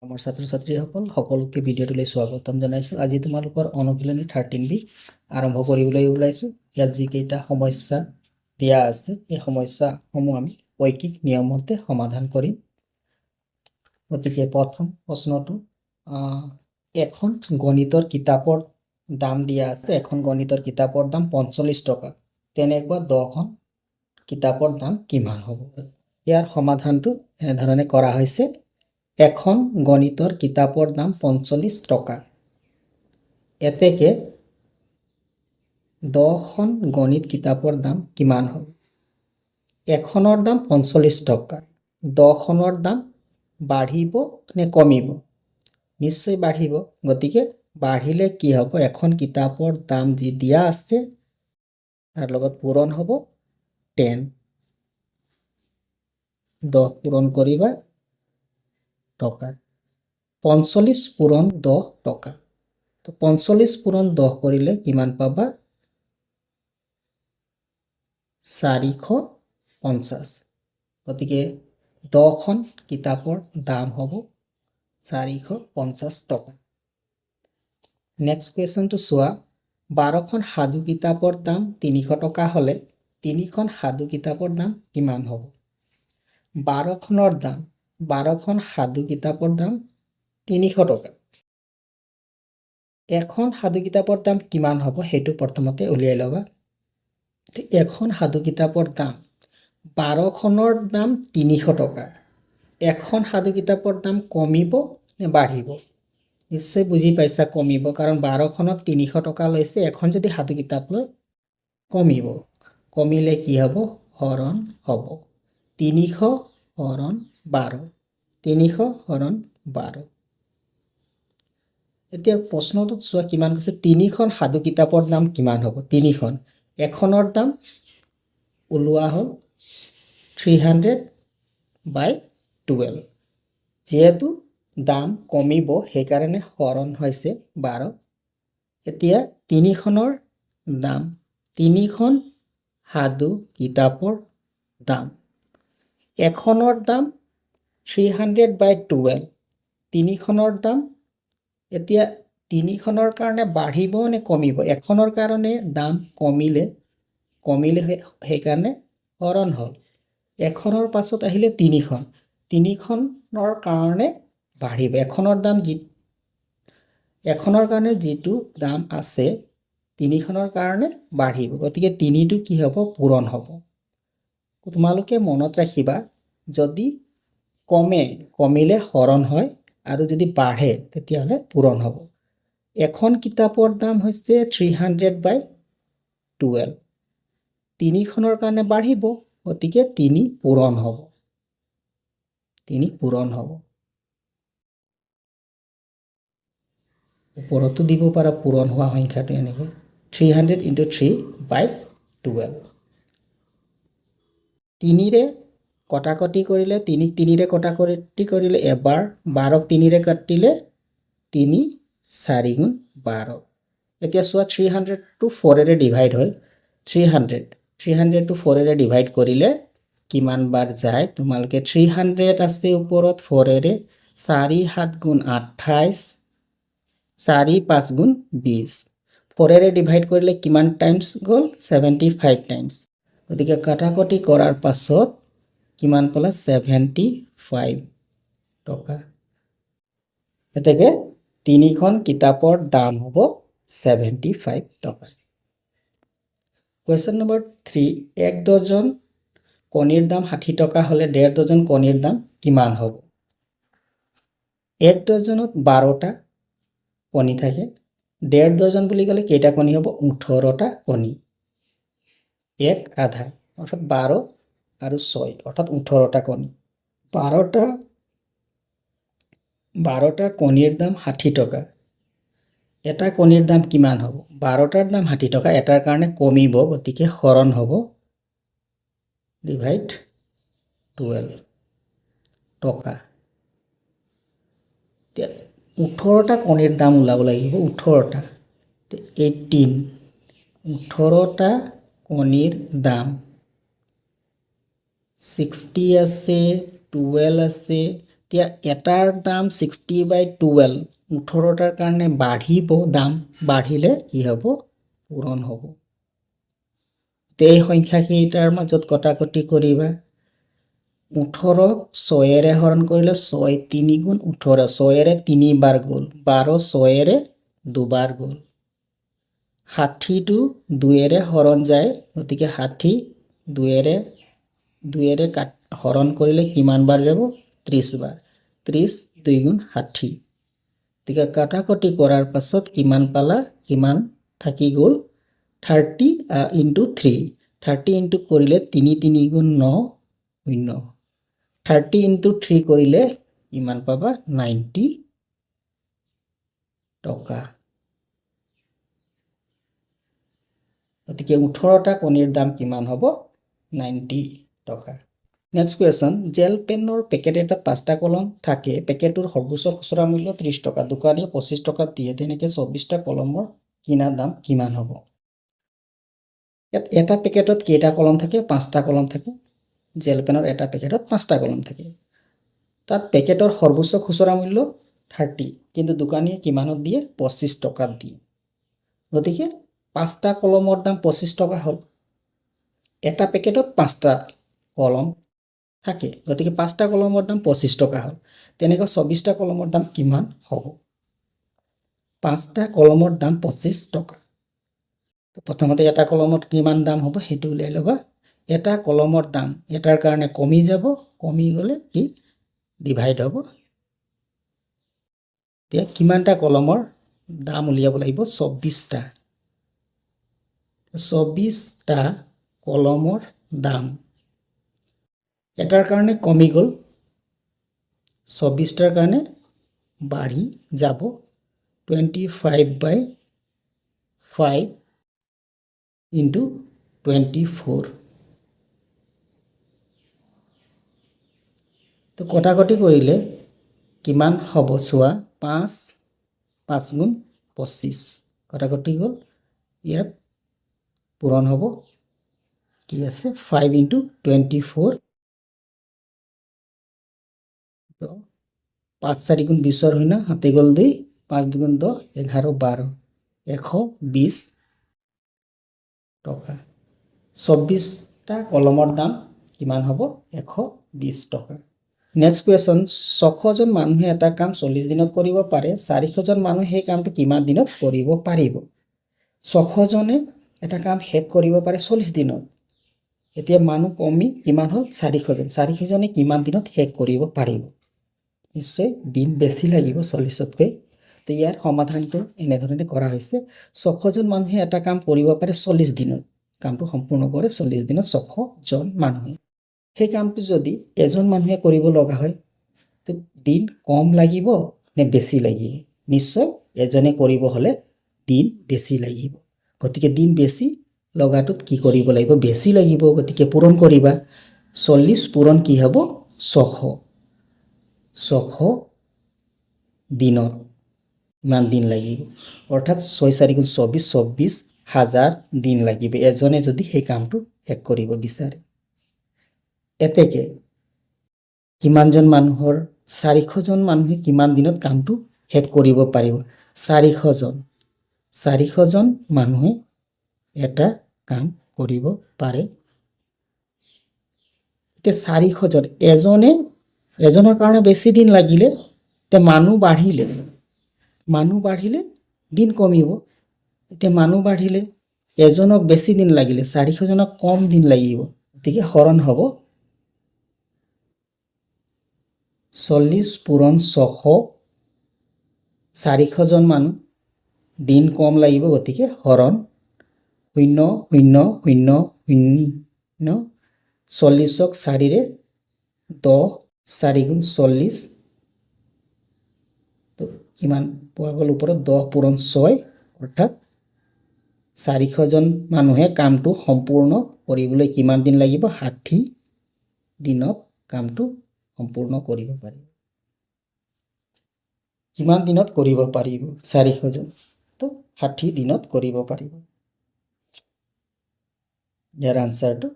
আমাৰ ছাত্ৰ-ছাত্ৰীসকল সকলোকে ভিডিঅ'টোলৈ স্বাগতম জনাইছোঁ। আজি তোমালোকৰ অনুশীলনী 13B আৰম্ভ কৰিবলৈ ওলাইছোঁ। ইয়াত যিকেইটা সমস্যা দিয়া আছে এই সমস্যাসমূহ আমি ঐকিক নিয়মতে সমাধান কৰিম। গতিকে প্ৰথম প্ৰশ্নটো এখন গণিতৰ কিতাপৰ দাম দিয়া আছে। এখন গণিতৰ কিতাপৰ দাম 45 টকা। তেনেকুৱা 10খন কিতাপৰ দাম কিমান হ'ব? ইয়াৰ সমাধানটো এনেধৰণে কৰা হৈছে। এখন গণিতৰ কিতাপৰ দাম 45 টকা। এতেকে 10খন গণিত কিতাপৰ দাম কিমান হ'ব? এখনৰ দাম 45 টকা। 10খনৰ দাম বাঢ়িব নে কমিব? নিশ্চয় বাঢ়িব। গতিকে বাঢ়িলে কি হ'ব? এখন কিতাপৰ দাম যি দিয়া আছে তাৰ লগত পূৰণ হ'ব 10। 10 পূৰণ কৰিবা টকা। 45 পূৰণ 10 টকা। তো 45 পূৰণ 10 কৰিলে কিমান পাবা? 450। গতিকে 10খন কিতাপৰ দাম হ'ব 450 টকা। নেক্সট কুৱেশ্যনটো চোৱা। 12খন সাধু কিতাপৰ দাম 300 টকা হ'লে 3খন সাধু কিতাপৰ দাম কিমান হ'ব? 12খন সাধু কিতাপৰ দাম 300 টকা। এখন সাধু কিতাপৰ দাম কিমান হ'ব সেইটো প্ৰথমতে উলিয়াই ল'বা। এখন সাধু কিতাপৰ দাম 12খনৰ দাম 300 টকা। এখন সাধু কিতাপৰ দাম কমিব নে বাঢ়িব? নিশ্চয় বুজি পাইছা কমিব, কাৰণ 12খনত 300 টকা লৈছে। এখন যদি সাধু কিতাপ লৈ কমিব। কমিলে কি হ'ব? হৰণ হ'ব। 300 হৰণ 12। 300 হৰণ 12। এতিয়া প্ৰশ্নটোত চোৱা কিমান কৈছে। 3খন সাধু কিতাপৰ দাম কিমান হ'ব? 3খন। এখনৰ দাম ওলোৱা হ'ল 300/12। যিহেতু দাম কমিব সেইকাৰণে হৰণ হৈছে 12। এতিয়া 3খনৰ দাম, 3খন সাধু কিতাপৰ দাম। এখনৰ দাম 300/12। 3খনৰ দাম এতিয়া 3খনৰ কাৰণে বাঢ়িব নে কমিব? এখনৰ কাৰণে দাম কমিলে সেইকাৰণে হৰণ হ'ল। এখনৰ পাছত আহিলে 3খন। 3খনৰ কাৰণে বাঢ়িব। এখনৰ কাৰণে যিটো দাম আছে 3খনৰ কাৰণে বাঢ়িব। গতিকে 3টো কি হ'ব? পূৰণ হ'ব। তোমালোকে মনত ৰাখিবা, যদি কমিলে হৰণ হয় আৰু যদি বাঢ়ে তেতিয়াহ'লে পূৰণ হ'ব। এখন কিতাপৰ দাম হৈছে 300/12। 3খনৰ কাৰণে বাঢ়িব, গতিকে 3 পূৰণ হ'ব। 3 পূৰণ হ'ব। ওপৰতো দিব পাৰা পূৰণ হোৱা সংখ্যাটো এনেকৈ 300 × 3/12। 3ৰে কটাকটি কৰিলে 3ৰে কটাকটি কৰিলে এবাৰ, 12ক 3ৰে কাটিলে 3 4 × 12। এতিয়া চোৱা 300টো 4ৰে ডিভাইড হয়। 300টো 4ৰে ডিভাইড কৰিলে কিমান বাৰ যায়? তোমালোকে 300 আছে ওপৰত 4ৰে, 4 7 × 28, 4 5 × 20। 4ৰে ডিভাইড কৰিলে কিমান টাইমছ গ'ল? 75 টাইমছ। গতিকে কাটাকটি কৰাৰ পাছত কিমান পালা? 75 টকা। এতেকে 3খন কিতাপৰ দাম হ'ব 75 টকা। Question number 3। 1 ডজন কণীৰ দাম 60 টকা হ'লে 1.5 ডজন কণীৰ দাম কিমান হ'ব? 1 ডজনত 12টা কণী থাকে। 1.5 ডজন বুলি ক'লে কেইটা কণী হ'ব? 18টা কণী। 1 আধা অৰ্থাৎ 12 আৰু 6 অৰ্থাৎ 18টা কণী। 12টা কণীৰ দাম 60 টকা। এটা কণীৰ দাম কিমান হ'ব? 12টাৰ দাম 60 টকা। এটাৰ কাৰণে কমিব, গতিকে হৰণ হ'ব /12 টকা। 18টা কণীৰ দাম ওলাব লাগিব। 18টা 18। 18টা কণীৰ দাম 60 আছে, 12 আছে, এতিয়া এটাৰ দাম 60/12 18টাৰ কাৰণে বাঢ়িব দাম বাঢ়িলে কি হ'ব পূৰণ হ'ব এই সংখ্যাকেইটাৰ মাজত কটাকটি কৰিবা 18ক 6ৰে হৰণ কৰিলে 6 3 গুণ 18 6ৰে 3 বাৰ গ'ল 12 6ৰে 2 বাৰ গ'ল 60টো 2ৰে হৰণ যায় গতিকে 60 2ৰে হৰণ কৰিলে কিমান বাৰ যাব 30 বাৰ 30 2 গুণ 60 গতিকে কাটাকটি কৰাৰ পাছত কিমান পালা কিমান থাকি গ'ল 30 into 3 30 into কৰিলে 3 3 গুণ 9 0 30 into 3 কৰিলে কিমান পাবা 90 টকা গতিকে 18টা কণীৰ দাম কিমান হ'ব 90 টকা নেক্সট কুৱেশ্যন জেল পেনৰ পেকেট এটাত 5টা কলম থাকে পেকেটৰ সৰ্বোচ্চ খুচুৰা মূল্য 30 টকা দোকানীয়ে 25 টকাত দিয়ে তেনেকৈ 24টা কলমৰ কিনা দাম কিমান হ'ব এটা পেকেটত কেইটা কলম থাকে 5টা কলম থাকে জেল পেনৰ এটা পেকেটত 5টা কলম থাকে তাত পেকেটৰ সৰ্বোচ্চ খুচুৰা মূল্য 30 কিন্তু দোকানীয়ে কিমানত দিয়ে 25 টকাত দিয়ে গতিকে 5টা কলমৰ দাম 25 টকা হ'ল এটা পেকেটত 5টা কলম থাকে গতিকে 5টা কলমৰ দাম 25 টকা হ'ল তেনেকৈ 24টা কলমৰ দাম কিমান হ'ব 5টা কলমৰ দাম 25 টকা প্ৰথমতে এটা কলমত কিমান দাম হ'ব সেইটো উলিয়াই ল'বা এটা কলমৰ দাম এটাৰ কাৰণে কমি যাব কমি গ'লে কি ডিভাইড হ'ব এতিয়া কিমানটা কলমৰ দাম উলিয়াব লাগিব 24টা 24টা কলমৰ দাম এটাৰ কাৰণে কমি গ'ল 24টাৰ কাৰণে বাঢ়ি যাব 25/5 into 24 তো কটাকটি কৰিলে কিমান হ'ব চোৱা 5 গুণ 25 কটাকটি গ'ল ইয়াত পূৰণ হ'ব কি আছে 5 into 24 তো 5 4 গুণ 20 হয় না হাতে গ'ল 2 5 2 গুণ 10 11 12 120 টকা 24টা কলমৰ দাম কিমান হ'ব 120 টকা নেক্সট কুৱেশ্যন 600 জন মানুহে এটা কাম 40 দিনত কৰিব পাৰে 400 জন মানুহে সেই কামটো কিমান দিনত কৰিব পাৰিব 600 জনে এটা কাম শেষ কৰিব পাৰে 40 দিনত এতিয়া মানুহ কমি কিমান হ'ল 400 জনে কিমান দিনত শেষ কৰিব পাৰিব নিশ্চয় দিন বেছি লাগিব 40তকৈ তো ইয়াৰ সমাধানটো এনেধৰণে কৰা হৈছে 600 জন মানুহে এটা কাম কৰিব পাৰে 40 দিনত কামটো সম্পূৰ্ণ কৰে 40 দিনত 600 জন মানুহে সেই কামটো যদি এজন মানুহে কৰিব লগা হয় তো দিন কম লাগিব নে বেছি লাগিব নিশ্চয় এজনে কৰিব হলে দিন বেছি লাগিব গতিকে দিন বেছি লগাটোত কি কৰিব লাগিব বেছি লাগিব গতিকে পূৰণ কৰিবা 40 পূৰণ কি হ'ব 600 দিনত মান দিন লাগিব অৰ্থাৎ 6 4 গুণ 24 24000 দিন লাগিব এজনে যদি সেই কামটো শেষ কৰিব বিচাৰে এতেকে কিমানজন মানুহৰ 400 জন মানুহে কিমান দিনত কামটো শেষ কৰিব পাৰিব 400 জন মানুহে এটা কাম কৰিব পাৰে তে 400 জন এজনৰ কাৰণে বেছি দিন লাগিলে তে মানুহ বাঢ়িলে দিন কমিব তে মানুহ বাঢ়িলে এজনক বেছি দিন লাগিলে 400 জনক কম দিন লাগিব গতিকে হৰণ হ'ব 40 পূৰণ 600 400 জন মানুহ দিন কম লাগিব গতিকে হৰণ 0 0 0 0 40ক 4ৰে 10 4 গুণ 40 তো কিমান পোৱা গ'ল ওপৰত 10 পূৰণ 6 অৰ্থাৎ 400 জন মানুহে কামটো সম্পূৰ্ণ কৰিবলৈ কিমান দিন লাগিব 60 দিনত কামটো সম্পূৰ্ণ কৰিব পাৰিব কিমান দিনত কৰিব পাৰিব 400 জন তো 60 দিনত কৰিব পাৰিব ইয়াৰ আনসাৰটো